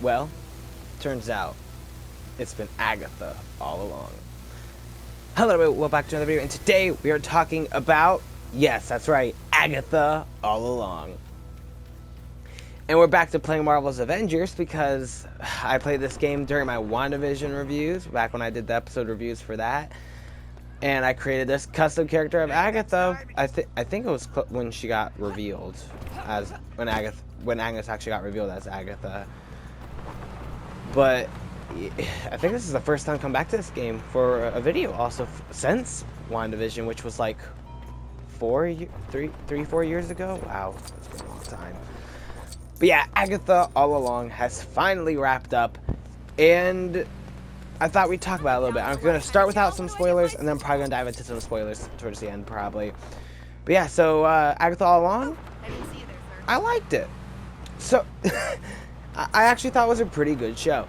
Well, turns out it's been Agatha all along. Hello everybody, welcome back to another video, and today we are talking about, yes, that's right, Agatha All Along. And we're back to playing Marvel's Avengers because I played this game during my WandaVision reviews, back when I did the episode reviews for that. And I created this custom character of Agatha. I think it was when she got revealed as when Agnes actually got revealed as Agatha. But I think this is the first time I come back to this game for a video also since WandaVision, which was like 4 years ago. Wow, that's been a long time. But yeah, Agatha All Along has finally wrapped up, and I thought we'd talk about it a little bit. I'm going to start without some spoilers, and then I'm probably going to dive into some spoilers towards the end, probably. But yeah, so Agatha All Along, I liked it. So, I actually thought it was a pretty good show,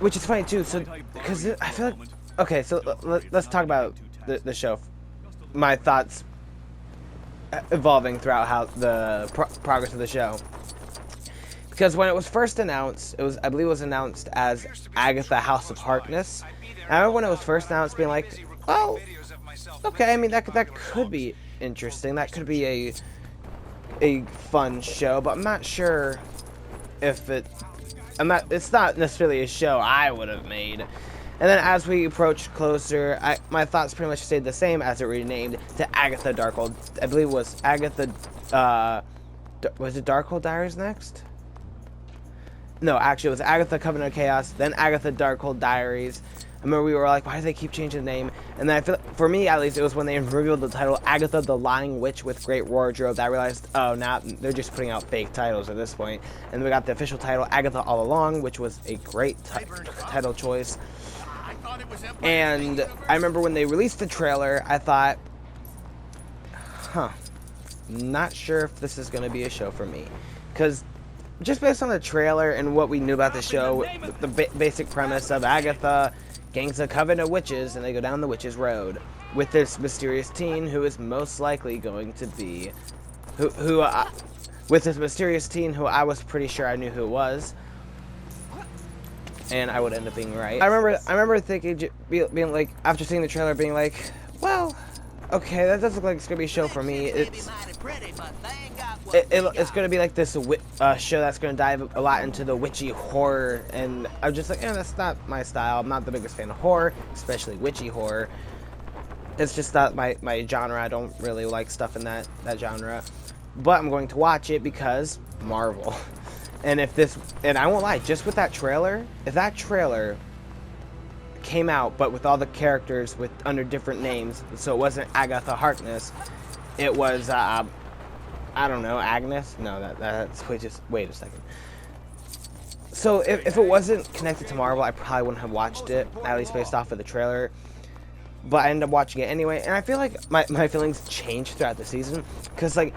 which is funny too. So, because I feel like, okay, so let's talk about the show. My thoughts evolving throughout how the progress of the show. Because when it was first announced, I believe it was announced as Agatha House of Harkness. And I remember when it was first announced being like, well, okay, I mean, that could be interesting. That could be a fun show, but I'm not sure if it's not necessarily a show I would have made. And then as we approached closer, my thoughts pretty much stayed the same as it renamed to Agatha Darkhold. I believe it was Agatha, was it Darkhold Diaries next? No, actually, it was Agatha Covenant of Chaos, then Agatha Darkhold Diaries. I remember we were like, why do they keep changing the name? And then I feel, for me at least, it was when they revealed the title, Agatha the Lying Witch with Great Wardrobe, that I realized, oh, now they're just putting out fake titles at this point. And then we got the official title, Agatha All Along, which was a great title choice. And I remember when they released the trailer, I thought, not sure if this is going to be a show for me. Because just based on the trailer and what we knew about the show, the basic premise of Agatha gangs a coven of witches and they go down the witches' road with this mysterious teen who is most likely going to be with this mysterious teen who I was pretty sure I knew who it was, and I would end up being right. I remember thinking, being like, after seeing the trailer, being like, well, okay, that does look like it's gonna be a show for me. It's going to be like this show that's going to dive a lot into the witchy horror, and I'm just like, that's not my style. I'm not the biggest fan of horror, especially witchy horror. It's just not my genre. I don't really like stuff in that genre. But I'm going to watch it because Marvel. And I won't lie, just with that trailer, if that trailer came out, but with all the characters under different names, so it wasn't Agatha Harkness, it was, I don't know, Agnes? No, that's wait a second. So if it wasn't connected to Marvel, I probably wouldn't have watched it, at least based off of the trailer. But I ended up watching it anyway, and I feel like my feelings changed throughout the season. Because, like,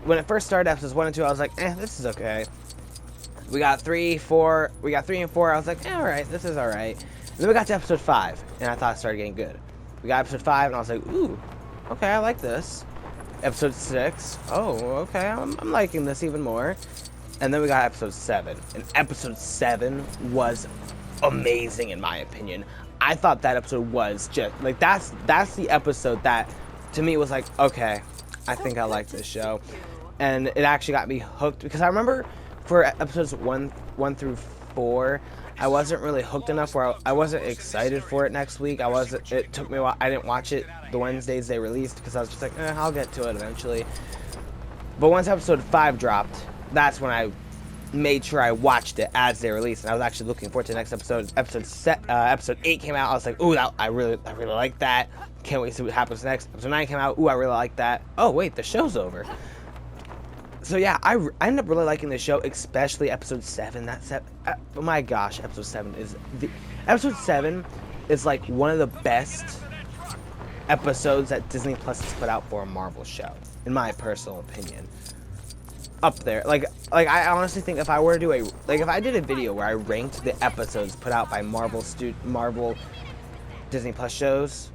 when it first started, episodes 1 and 2, I was like, this is okay. We got 3 and 4, I was like, alright, this is alright. And then we got to episode 5, and I thought it started getting good. We got episode 5, and I was like, ooh, okay, I like this. Episode 6, oh, okay, I'm liking this even more. And then we got episode 7, and episode 7 was amazing in my opinion. I thought that episode was just, like, that's the episode that, to me, was like, okay, I think I like this show. And it actually got me hooked, because I remember for episodes 1 through 4, I wasn't really hooked enough where I wasn't excited for it next week. It took me a while. I didn't watch it the Wednesdays they released because I was just like, I'll get to it eventually. But once episode 5 dropped, that's when I made sure I watched it as they released, and I was actually looking forward to the next episode. Episode 8 came out. I was like, ooh, I really like that. Can't wait to see what happens next. Episode 9 came out. Ooh, I really like that. Oh wait, the show's over. So yeah, I ended up really liking the show, especially episode 7. Oh my gosh, episode 7 is like one of the best episodes that Disney Plus has put out for a Marvel show, in my personal opinion. Up there, like I honestly think if I were to do if I did a video where I ranked the episodes put out by Marvel Disney Plus shows,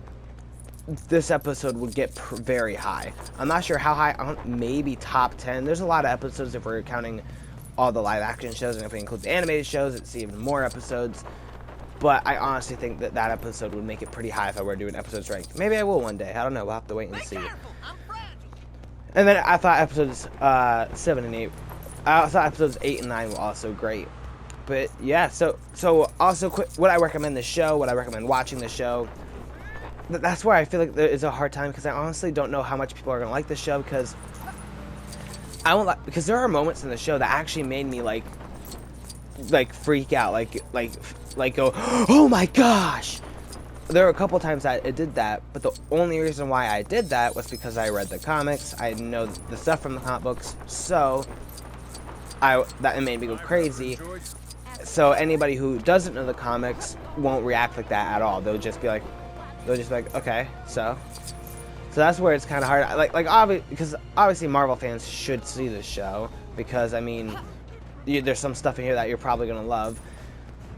this episode would get very high. I'm not sure how high, maybe top 10. There's a lot of episodes if we're counting all the live action shows, and if we include the animated shows, it's even more episodes. But I honestly think that that episode would make it pretty high if I were doing episodes ranked. Maybe I will one day. I don't know. We'll have to wait and see. And then I thought episodes 7 and 8. I thought episodes 8 and 9 were also great. But yeah, so also would I recommend the show? Would I recommend watching the show? That's where I feel like there is a hard time, because I honestly don't know how much people are gonna like the show, because because there are moments in the show that actually made me like freak out, like go, oh my gosh. There were a couple times that it did that, but the only reason why I did that was because I read the comics. I know the stuff from the comic books, so it made me go crazy. So anybody who doesn't know the comics won't react like that at all. They'll just be like, okay, so that's where it's kind of hard. Because obviously Marvel fans should see this show, because I mean, there's some stuff in here that you're probably gonna love,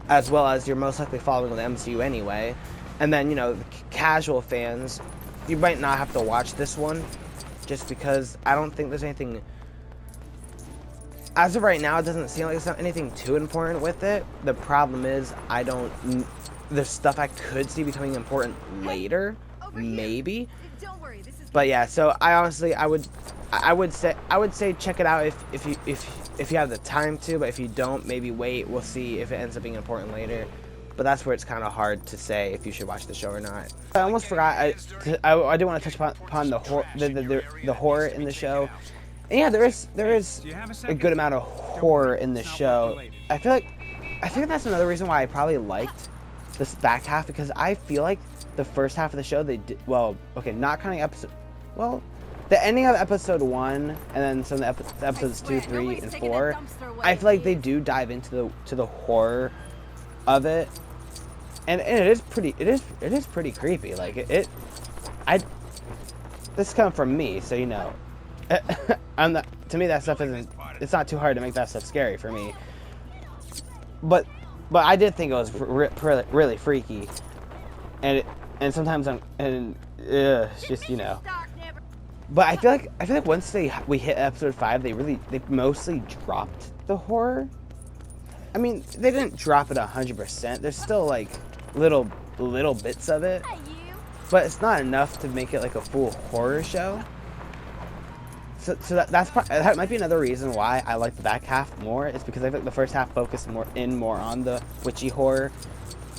as well as you're most likely following the MCU anyway. And then, you know, the casual fans, you might not have to watch this one, just because I don't think there's anything. As of right now, it doesn't seem like there's anything too important with it. The problem is, there's stuff I could see becoming important later, maybe. But yeah, so I honestly, I would say check it out if you have the time to. But if you don't, maybe wait. We'll see if it ends up being important later. But that's where it's kind of hard to say if you should watch the show or not. I almost forgot. I do want to touch upon the horror in the show. And yeah, there is a good amount of horror in the show. I think that's another reason why I probably liked this back half, because I feel like the first half of the show they did well. Okay, not counting the ending of episode 1 and then some of the episodes 2, 3, and 4. I feel like they do dive into the horror of it, and it is pretty creepy. Like this is coming from me, so you know. To me, that stuff it's not too hard to make that stuff scary for me. But I did think it was really freaky, and sometimes it's just, you know. But I feel like once we hit episode 5, they mostly dropped the horror. I mean, they didn't drop it 100%. There's still like little bits of it, but it's not enough to make it like a full horror show. So that might be another reason why I like the back half more. Is because I think the first half focused more on the witchy horror,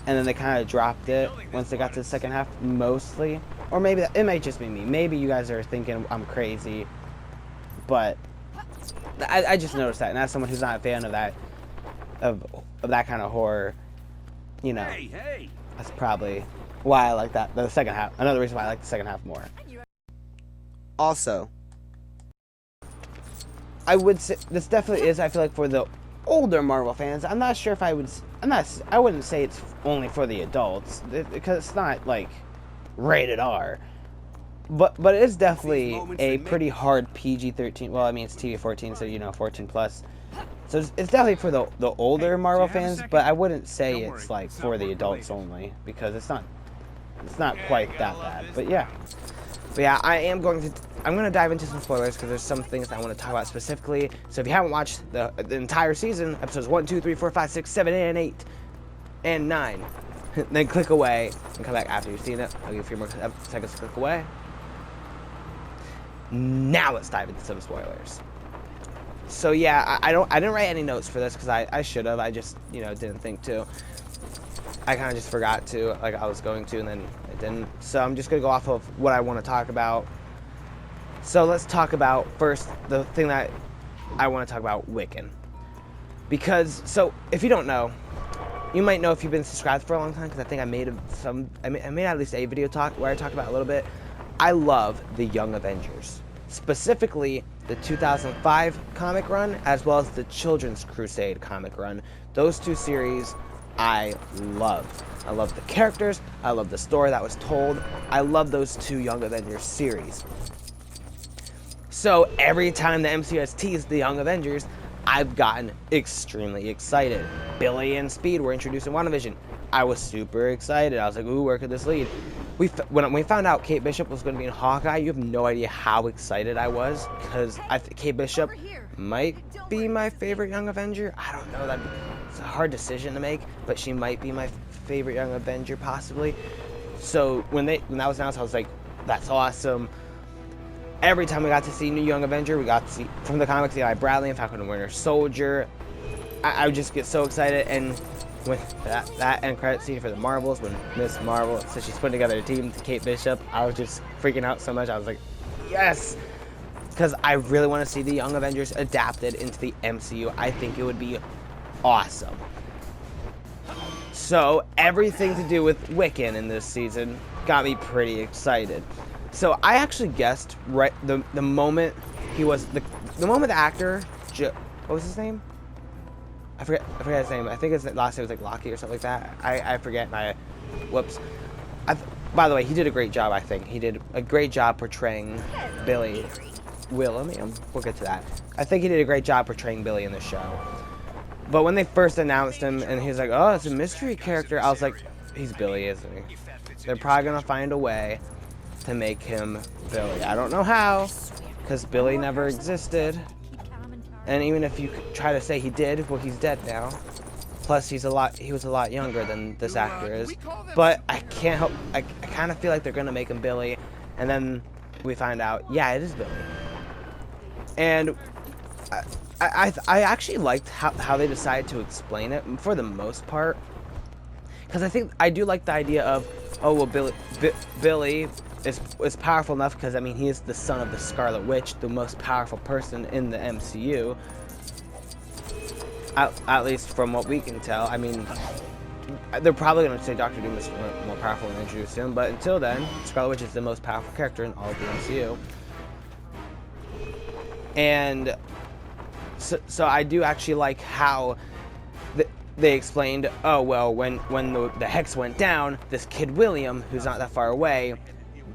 and then they kind of dropped it once they got to the second half mostly. Or maybe it might just be me. Maybe you guys are thinking I'm crazy, but I just noticed that, and as someone who's not a fan of that kind of horror, you know, that's probably why I like the second half. Another reason why I like the second half more. Also, I would say this definitely is, I feel like, for the older Marvel fans. I'm not sure if I wouldn't say it's only for the adults, because it's not like rated R. But it is definitely a pretty hard PG-13. Well, I mean, it's TV-14, so you know, 14 plus. So it's definitely for the older Marvel fans, but I wouldn't say it's like for the adults only, because it's not quite that bad. But yeah, I'm going to dive into some spoilers, because there's some things I want to talk about specifically. So if you haven't watched the entire season, episodes 1, 2, 3, 4, 5, 6, 7, and 8, and 9, then click away and come back after you've seen it. I'll give you a few more seconds to click away. Now let's dive into some spoilers. So yeah, I didn't write any notes for this, because I should have. I just, you know, didn't think to. I kind of just forgot to, like I was going to, and then I didn't. So I'm just going to go off of what I want to talk about. So let's talk about first the thing that I want to talk about, Wiccan. Because, so if you don't know, you might know if you've been subscribed for a long time, because I think I made at least a video where I talked about it a little bit. I love the Young Avengers, specifically the 2005 comic run, as well as the Children's Crusade comic run. Those two series I love. I love the characters. I love the story that was told. I love those two Young Avengers series. So every time the MCU has teased the Young Avengers, I've gotten extremely excited. Billy and Speed were introduced in WandaVision. I was super excited. I was like, ooh, where could this lead? when we found out Kate Bishop was going to be in Hawkeye, you have no idea how excited I was, because Kate Bishop might be my favorite Young Avenger. I don't know, it's a hard decision to make, but she might be my favorite Young Avenger possibly. So when that was announced, I was like, that's awesome. Every time we got to see new Young Avenger, we got to see from the comics, Eli Bradley and Falcon and Winter Soldier. I would just get so excited, and with that end credit scene for the Marvels, when Miss Marvel said she's putting together a team to Kate Bishop, I was just freaking out so much. I was like, yes! Because I really want to see the Young Avengers adapted into the MCU. I think it would be awesome. So everything to do with Wiccan in this season got me pretty excited. So I actually guessed right the moment he was the moment the actor what was his name? I forget his name. I think his last name was like Lockheed or something like that. I forget. Whoops. By the way, he did a great job. I think he did a great job portraying Billy William. We'll get to that. I think he did a great job portraying Billy in the show. But when they first announced him and he was like, "Oh, it's a mystery character," I was like, "He's Billy, isn't he?" They're probably gonna find a way to make him Billy. I don't know how, because Billy never existed. And even if you try to say he did, well, he's dead now. Plus, he was a lot younger than this actor is. But I can't help, I kind of feel like they're gonna make him Billy, and then we find out, yeah, it is Billy. And I actually liked how they decided to explain it for the most part, because I do like the idea of, oh well, Billy is powerful enough because, I mean, he is the son of the Scarlet Witch, the most powerful person in the MCU. At least from what we can tell. I mean, they're probably going to say Doctor Doom is more powerful and introduce him, but until then, Scarlet Witch is the most powerful character in all of the MCU. And so I do actually like how they explained, oh well, when the hex went down, this kid William, who's not that far away,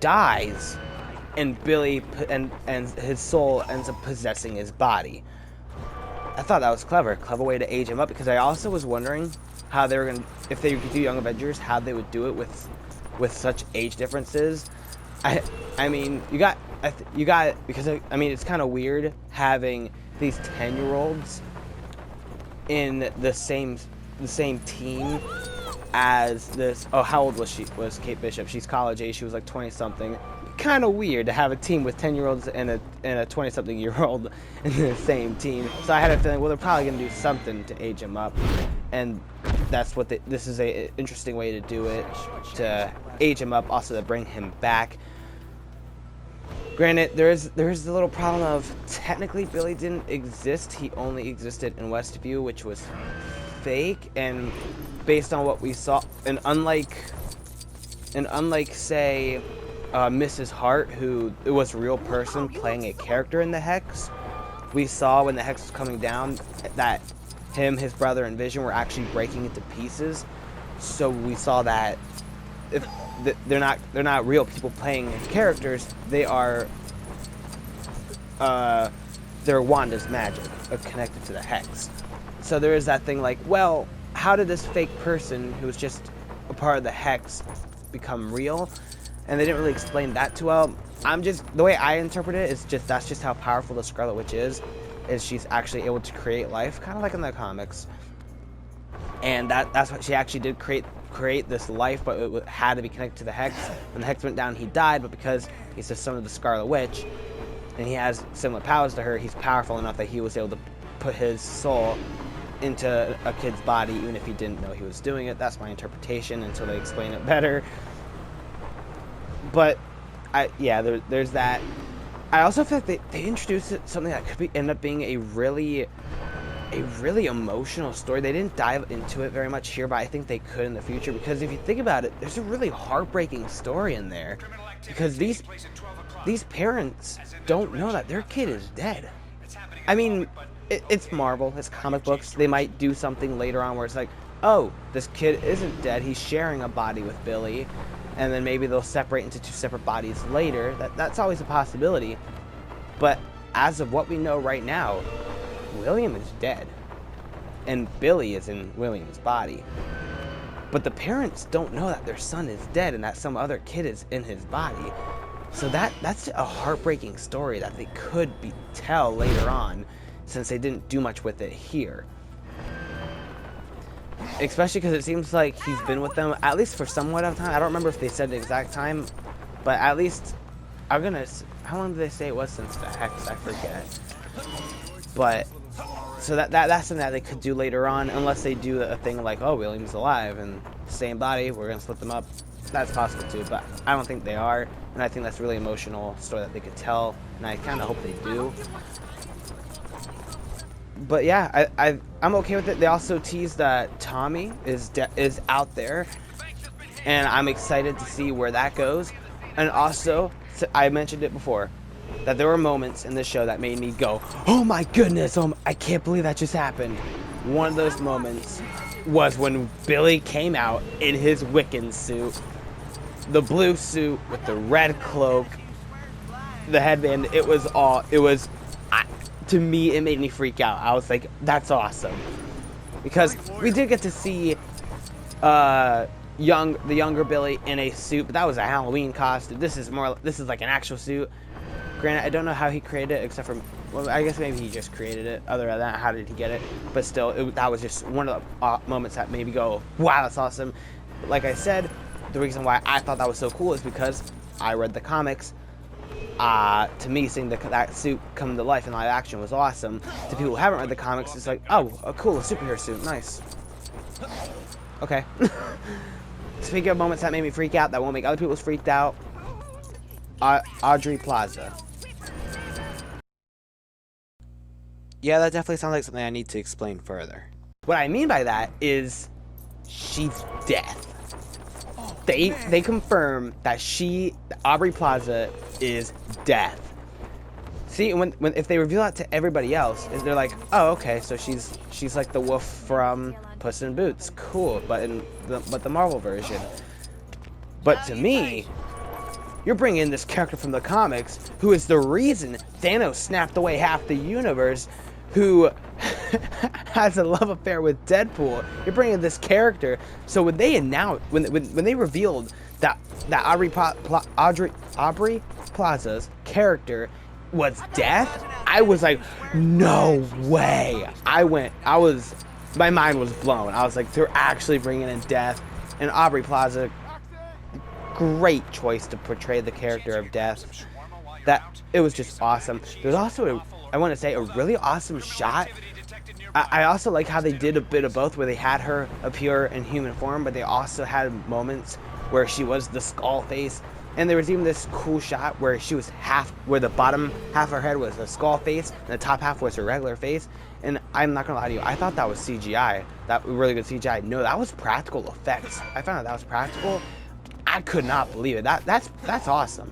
dies, and Billy and his soul ends up possessing his body. I thought that was clever way to age him up, because I also was wondering how they were gonna, if they could do Young Avengers, how they would do it with such age differences. I mean, you got because I mean, it's kind of weird having these 10-year-olds in the same team as this. Oh, how old was Kate Bishop? She's college age. She was like 20 something. Kind of weird to have a team with 10-year-olds and a 20-something year old in the same team. So I had a feeling, well, they're probably gonna do something to age him up, and that's what this is a interesting way to do it, to age him up, also to bring him back. Granted, there's the little problem of, technically Billy didn't exist. He only existed in Westview, which was fake, and based on what we saw, and unlike say Mrs. Hart, who was a real person playing a character in the Hex, we saw when the Hex was coming down that his brother, and Vision were actually breaking into pieces. So we saw that if they're not real people playing characters, they're Wanda's magic connected to the Hex. So there is that thing like, well, how did this fake person who was just a part of the Hex become real? And they didn't really explain that too well. The way I interpret it is that's just how powerful the Scarlet Witch is she's actually able to create life, kind of like in the comics. And that's what she actually did, create this life, but it had to be connected to the Hex. When the Hex went down, he died, but because he's the son of the Scarlet Witch, and he has similar powers to her, he's powerful enough that he was able to put his soul into a kid's body, even if he didn't know he was doing it. That's my interpretation until they explain it better. But there's that. I also feel like they introduced something that could end up being a really emotional story. They didn't dive into it very much here, but I think they could in the future, because if you think about it, there's a really heartbreaking story in there, because these parents don't know that their kid is dead. I mean, it's Marvel, it's comic books. They might do something later on where it's like, oh, this kid isn't dead, he's sharing a body with Billy, and then maybe they'll separate into two separate bodies later. That's always a possibility. But as of what we know right now, William is dead, and Billy is in William's body. but the parents don't know that their son is dead and that some other kid is in his body. So that's a heartbreaking story that they could tell later on, since they didn't do much with it here. Especially because it seems like he's been with them at least for somewhat of time. I don't remember if they said the exact time, but at least how long did they say it was since the Hex? I forget. But so that's something that they could do later on, unless they do a thing like, oh, William's alive and same body, we're gonna split them up. That's possible too, but I don't think they are, and I think that's a really emotional story that they could tell, and I kind of hope they do. But yeah, I'm okay with it. They also teased that Tommy is out there, and I'm excited to see where that goes. And also, I mentioned it before, that there were moments in this show that made me go, oh my goodness, I can't believe that just happened. One of those moments was when Billy came out in his Wiccan suit, the blue suit with the red cloak, the headband. To me, it made me freak out. I was like, that's awesome. Because we did get to see the younger Billy in a suit, but that was a Halloween costume. This is like an actual suit. Granted, I don't know how he created it, except for, well, I guess maybe he just created it. Other than that, how did he get it? But still, that was just one of the moments that made me go, wow, that's awesome. Like I said, the reason why I thought that was so cool is because I read the comics. To me, seeing that suit come to life in live action was awesome. To people who haven't read the comics, it's like, oh, cool, a superhero suit, nice. Okay. Speaking of moments that made me freak out, that won't make other people freaked out, Aubrey Plaza. Yeah, that definitely sounds like something I need to explain further. What I mean by that is she's death. They confirm that Aubrey Plaza is death. See, when if they reveal that to everybody else, they're like, oh, okay, so she's like the wolf from Puss in Boots, cool. But the Marvel version. But to me, you're bringing in this character from the comics who is the reason Thanos snapped away half the universe, who has a love affair with Deadpool. You're bringing this character. So when they announced, when they revealed that Aubrey Plaza's character was Death, I was like, no way. My mind was blown. I was like, they're actually bringing in Death. And Aubrey Plaza, great choice to portray the character of Death. It was just awesome. There's also I want to say a really awesome shot. I also like how they did a bit of both, where they had her appear in human form, but they also had moments where she was the skull face. And there was even this cool shot where she was where the bottom half of her head was a skull face and the top half was her regular face. And I'm not gonna lie to you, I thought that was CGI. That was really good CGI. No, that was practical effects. I found out that was practical. I could not believe it. That's awesome.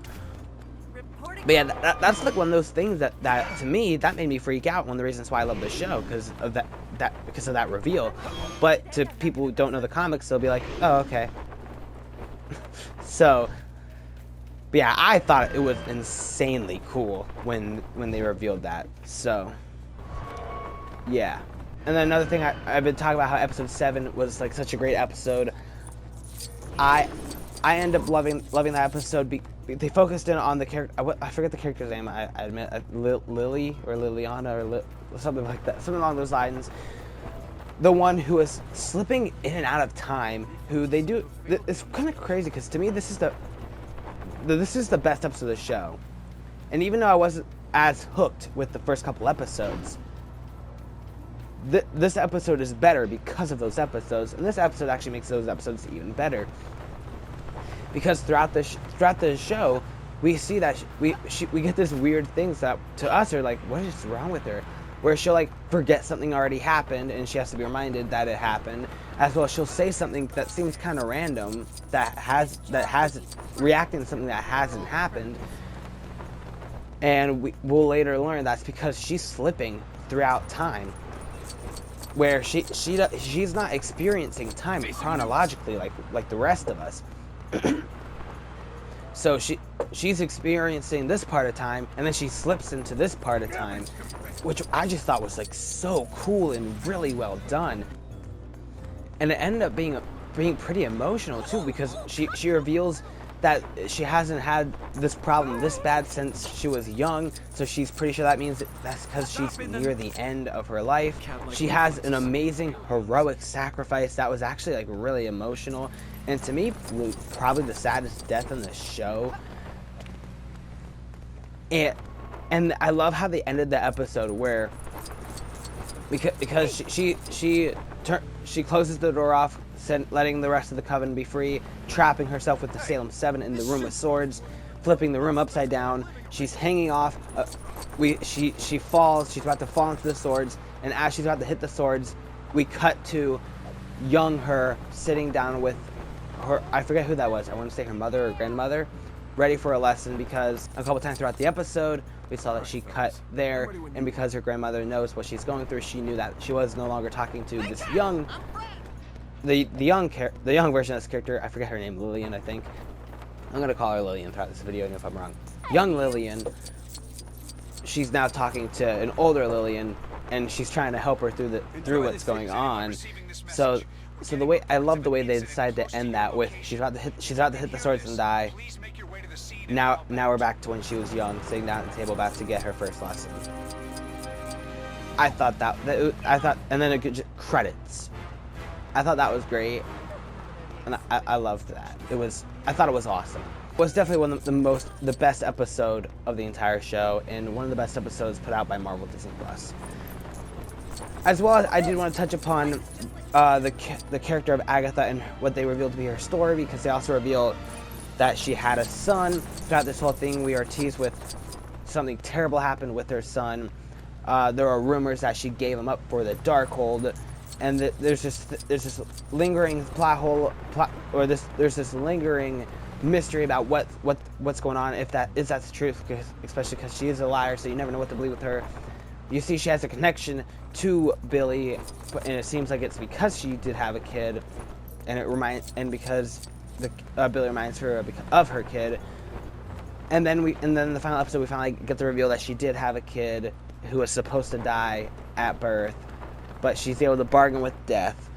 But yeah, that's like one of those things that to me, that made me freak out. One of the reasons why I love the show, because of that reveal. But to people who don't know the comics, they'll be like, oh, okay. So, but yeah, I thought it was insanely cool when they revealed that. So, yeah. And then another thing, I've been talking about how episode 7 was like such a great episode. I end up loving that episode. They focused in on the character. I forget the character's name. I admit, Lily or Liliana or something like that, something along those lines. The one who is slipping in and out of time. Who they do. It's kind of crazy because to me this is the best episode of the show. And even though I wasn't as hooked with the first couple episodes, this episode is better because of those episodes, and this episode actually makes those episodes even better. Because throughout the show, we see that we get this weird things that to us are like, what is wrong with her? Where she'll like forget something already happened, and she has to be reminded that it happened. As well, she'll say something that seems kind of random that has reacting to something that hasn't happened, and we'll later learn that's because she's slipping throughout time, where she's not experiencing time chronologically like the rest of us. So she's experiencing this part of time, and then she slips into this part of time, which I just thought was like so cool and really well done. And it ended up being being pretty emotional too, because she reveals that she hasn't had this problem this bad since she was young, so she's pretty sure that means that's because she's near the end of her life. She has an amazing heroic sacrifice that was actually like really emotional, and to me probably the saddest death in the show. And I love how they ended the episode where because she closes the door off, letting the rest of the coven be free, trapping herself with the Salem 7 in the room with swords, flipping the room upside down. She's hanging off. She falls. She's about to fall into the swords, and as she's about to hit the swords, we cut to young her sitting down with her. I forget who that was. I want to say her mother or grandmother, ready for a lesson, because a couple times throughout the episode we saw that she cut there, and because her grandmother knows what she's going through, she knew that she was no longer talking to this young. The young version of this character, I forget her name, Lillian, I think. I'm gonna call her Lillian throughout this video, even if I'm wrong. Young Lillian. She's now talking to an older Lillian, and she's trying to help her through what's going on. So the way I love the way they decided to end that with she's about to hit the swords and die. Now we're back to when she was young, sitting down at the table, about to get her first lesson. I thought and then credits. I thought that was great, and I loved that. I thought it was awesome. It was definitely one of the best episode of the entire show, and one of the best episodes put out by Marvel Disney Plus. As well as I did want to touch upon the character of Agatha and what they revealed to be her story, because they also revealed that she had a son. Throughout this whole thing, we are teased with something terrible happened with her son. There are rumors that she gave him up for the Darkhold, and there's this lingering there's this lingering mystery about what's going on, if that's the truth, especially because she is a liar, so you never know what to believe with her. You see, she has a connection to Billy, and it seems like it's because she did have a kid, and because Billy reminds her of her kid. And then in the final episode, we finally get the reveal that she did have a kid who was supposed to die at birth, but she's able to bargain with death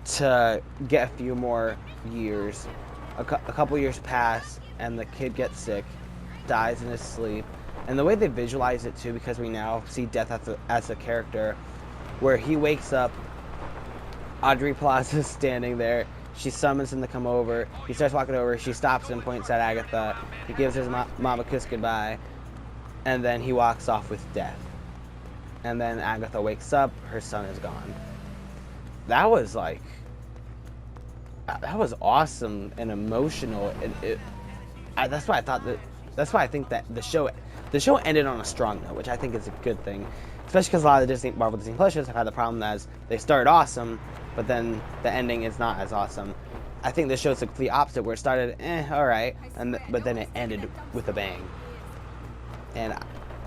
to get a few more years. A couple years pass, and the kid gets sick, dies in his sleep. And the way they visualize it too, because we now see Death as a character, where he wakes up, Audrey Plaza's standing there, she summons him to come over, he starts walking over, she stops and points at Agatha, he gives his mom a kiss goodbye, and then he walks off with Death. And then Agatha wakes up, her son is gone. That was awesome and emotional. That's why I think that the show ended on a strong note, which I think is a good thing, especially because a lot of the Marvel Disney Plus shows have had the problem as they started awesome, but then the ending is not as awesome. I think this show's the complete opposite, where it started all right, but then it ended with a bang. And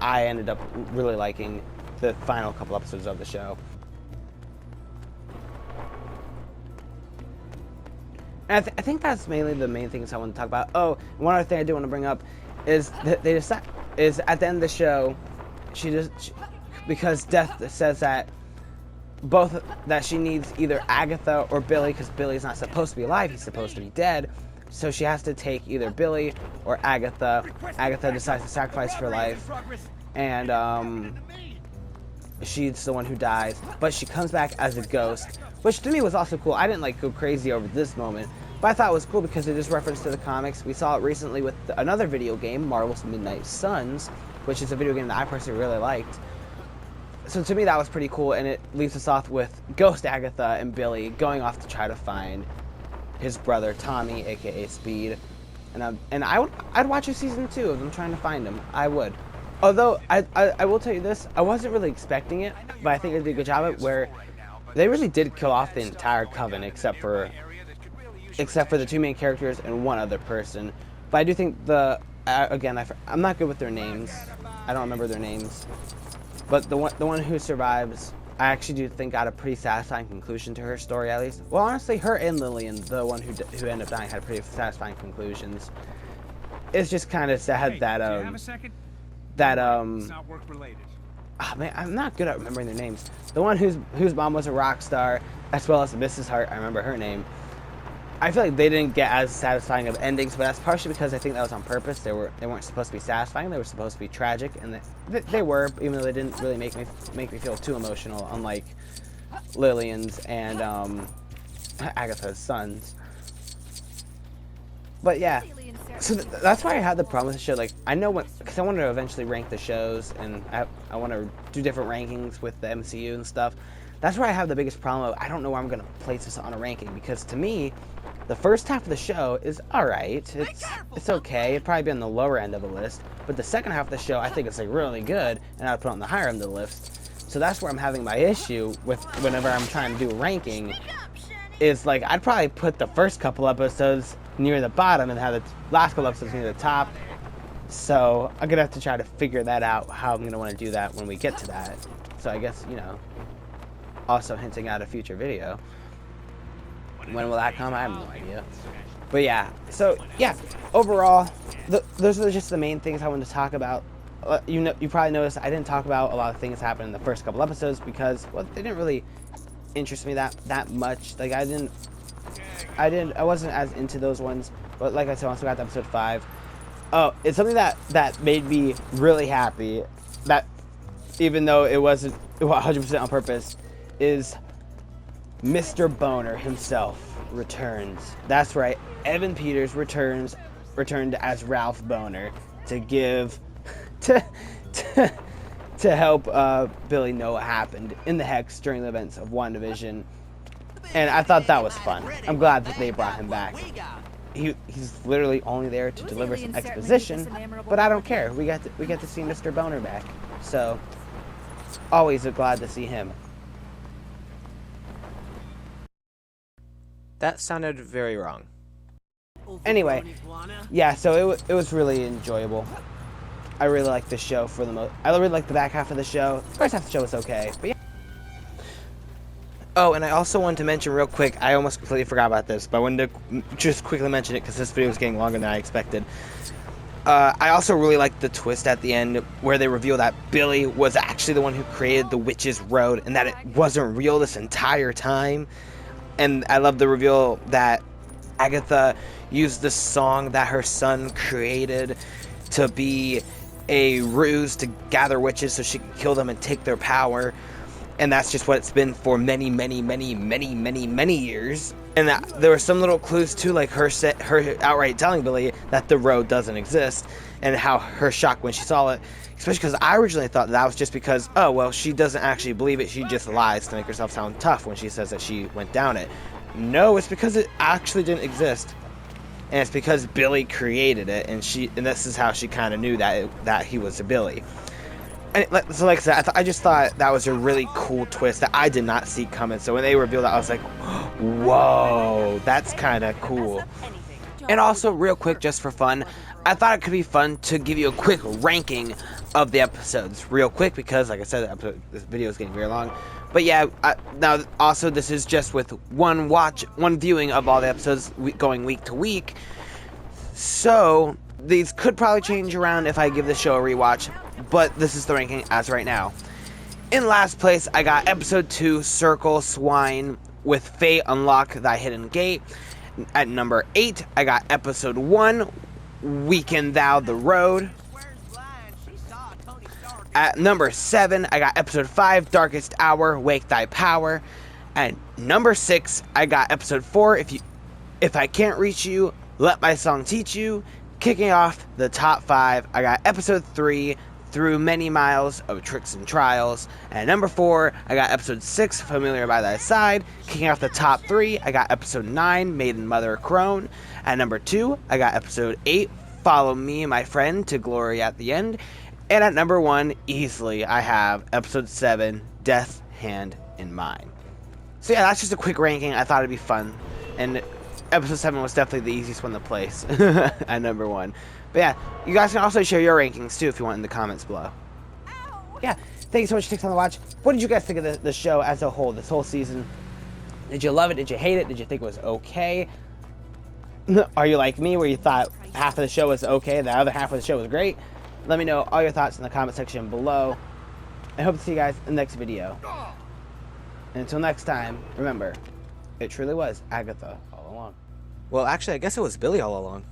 I ended up really liking the final couple episodes of the show. And I think that's mainly the main things I want to talk about. Oh, one other thing I do want to bring up is that they decide is at the end of the show, because Death says that that she needs either Agatha or Billy, because Billy's not supposed to be alive, he's supposed to be dead. So she has to take either Billy or Agatha. Agatha decides to sacrifice her life, and she's the one who dies, but she comes back as a ghost, which to me was also cool. I didn't go crazy over this moment, but I thought it was cool because it is reference to the comics. We saw it recently with another video game, Marvel's Midnight Suns, which is a video game that I personally really liked. So to me that was pretty cool, and it leaves us off with Ghost Agatha and Billy going off to try to find his brother Tommy, aka Speed, and I'd watch a season 2 of them trying to find him. I would. Although I will tell you this, I wasn't really expecting it, but I think they did a good job of it, where they really did kill off the entire coven except for the two main characters and one other person. But I do think I'm not good with their names. I don't remember their names. But the one who survives, I actually do think got a pretty satisfying conclusion to her story, at least. Well, honestly, her and Lillian, the one who ended up dying, had pretty satisfying conclusions. It's just kind of sad that man, I'm not good at remembering their names. The one whose mom was a rock star, as well as Mrs. Hart, I remember her name. I feel like they didn't get as satisfying of endings, but that's partially because I think that was on purpose. They weren't supposed to be satisfying. They were supposed to be tragic, and they were, even though they didn't really make me feel too emotional, unlike Lillian's and Agatha's sons. But yeah, so that's why I had the problem with the show. Like, I know because I wanted to eventually rank the shows, and I want to do different rankings with the MCU and stuff. That's where I have the biggest problem of, I don't know where I'm going to place this on a ranking, because to me, the first half of the show is alright. It's okay. It'd probably be on the lower end of the list. But the second half of the show, I think it's like really good, and I'd put it on the higher end of the list. So that's where I'm having my issue with whenever I'm trying to do a ranking. Is like, I'd probably put the first couple episodes near the bottom and have the last couple episodes near the top. So I'm going to have to try to figure that out, how I'm going to want to do that when we get to that. So I guess, also hinting at a future video. When will that come? I have no idea. But yeah, so yeah, overall, those are just the main things I wanted to talk about. You probably noticed I didn't talk about a lot of things that happened in the first couple episodes because, well, they didn't really interest me that much. Like, I wasn't as into those ones. But like I said, once we got to episode 5, oh, it's something that made me really happy. That even though it wasn't 100% on purpose, is Mr. Boner himself returns. That's right, Evan Peters returned as Ralph Boner to give to help Billy know what happened in the Hex during the events of WandaVision. And I thought that was fun. I'm glad that they brought him back. He's literally only there to deliver some exposition, but I don't care. We get to see Mr. Boner back. So always glad to see him. That sounded very wrong. Anyway, yeah, so it was really enjoyable. I really liked the show for the most. I really liked the back half of the show. The first half of the show was okay, but yeah. Oh, and I also wanted to mention real quick, I almost completely forgot about this, but I wanted to just quickly mention it because this video was getting longer than I expected. I also really liked the twist at the end where they reveal that Billy was actually the one who created the Witch's Road and that it wasn't real this entire time. And I love the reveal that Agatha used the song that her son created to be a ruse to gather witches so she can kill them and take their power. And that's just what it's been for many, many, many, many, many, many years. And there were some little clues too, like her outright telling Billy that the road doesn't exist, and how her shock when she saw it. Especially because I originally thought that was just because, oh, well, she doesn't actually believe it. She just lies to make herself sound tough when she says that she went down it. No, it's because it actually didn't exist. And it's because Billy created it, and this is how she kind of knew that he was a Billy. And so like I said, I just thought that was a really cool twist that I did not see coming. So when they revealed that, I was like, whoa, that's kind of cool. And also, real quick, just for fun, I thought it could be fun to give you a quick ranking of the episodes real quick because, like I said, this video is getting very long. But yeah, now also this is just with one viewing of all the episodes going week to week. So these could probably change around if I give the show a rewatch, but this is the ranking as right now. In last place, I got episode 2, Circle Swine, with Fate Unlock Thy Hidden Gate. At number 8, I got episode 1, Weaken Thou the Road. At number 7, I got episode 5, Darkest Hour, Wake Thy Power. At number 6, I got episode 4, If I Can't Reach You, Let My Song Teach You. Kicking off the top 5, I got episode 3, Through Many Miles of Tricks and Trials. And at number 4, I got episode 6, Familiar by Thy Side. Kicking off the top 3, I got episode 9, Maiden Mother Crone. At number 2, I got episode 8, Follow Me, My Friend, to Glory at the End. And at number 1, easily, I have episode 7, Death Hand in Mine. So yeah, that's just a quick ranking. I thought it'd be fun. And episode 7 was definitely the easiest one to place at number 1. But yeah, you guys can also share your rankings too if you want in the comments below. Yeah, thank you so much for taking time to watch. What did you guys think of the show as a whole, this whole season? Did you love it? Did you hate it? Did you think it was okay? Are you like me where you thought half of the show was okay, the other half of the show was great? Let me know all your thoughts in the comment section below. I hope to see you guys in the next video. And until next time, remember, it truly was Agatha all along. Well, actually, I guess it was Billy all along.